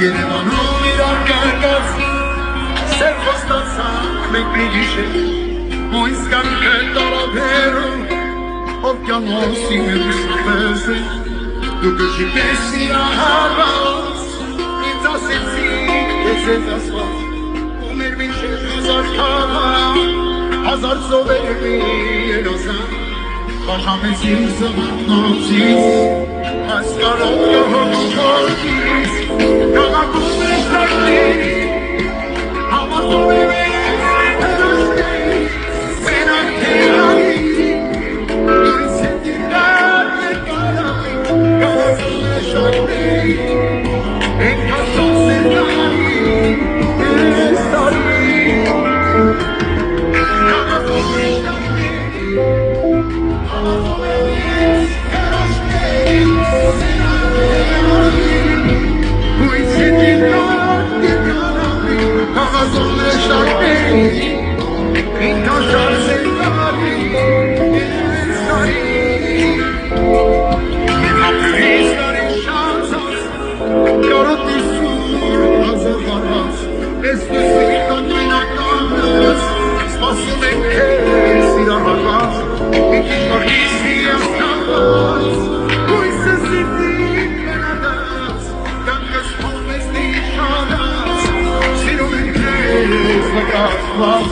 Երևանում իրար կարկած Սեր խոստացանք մենք մի գիշեր Ու իսկանքը տարաբերում Ով կյանոսի մեր մշպես է Դու կժիպես իրահարված Ինձ ասեցիք ես ես ասված Ու մեր մինչև հազար թավան Հազար ծովեր մի երոսան Բաժամեցին զվանոցից Այս կարոտ կհոնում խորդից Կաղակում է շարդի Համատում է մեզ հրաշկի Սենակ թերանի Նույնց հետ իրար ներկարավի Կաղակում է շարդի Են կասոն սերնանի Ես տարի Կաղակում է շարդի Համատում է մեզ հրաշկի Սենակ թերանի Նույնց հետ իրար ներկարավի Հաղազում է շարդի Ինքան շարսել կարի Ես տարի Իմ հապրից տարի շանցած Կարոտի սուր հազար վարված Ես նսիրքան մենականս Սպասում ենք քեզ իրավարված Մի քիչ վարդիս հիաստանված Հույսը սիրտին մենադած Կանգս հոմես նիշանած Սիրում ենք քեզ նկացված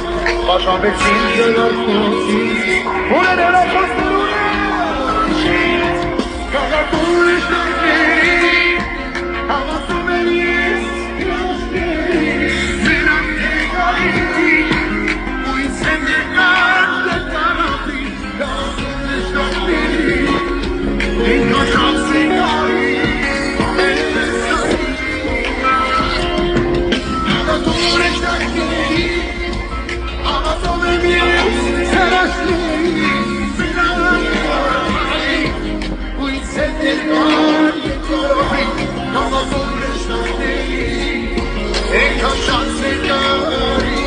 Բաժամեցին ջնարքոցից Ուներ հրապաստերուն Կաղակում է շարդերի Հավասում է ես հրաշկերի Սենակ թերանի Ու ինձ եմ եկար դետարավի Կաղակում է շարդերի Ինքան շանսի կարի Ես տարի Կաղակում է շարդերի Հավասում եմ ես հրաշկերի Սենակ թերանի Ու ինձ հետ երկար երկարավի Հավասում է շարդերի Ինքան շանսի կարի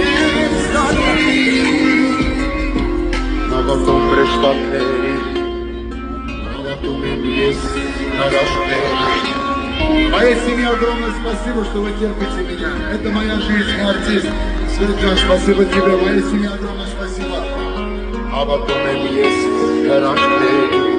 Ես տարի Հավատում պրեշտակների Հավատում եմ ես հրաշկների Моя семья, огромное спасибо, что вы терпите меня. Это моя жизнь, я артист. Сверджан, спасибо тебе, моя семья, огромное спасибо. А потом есть хороший.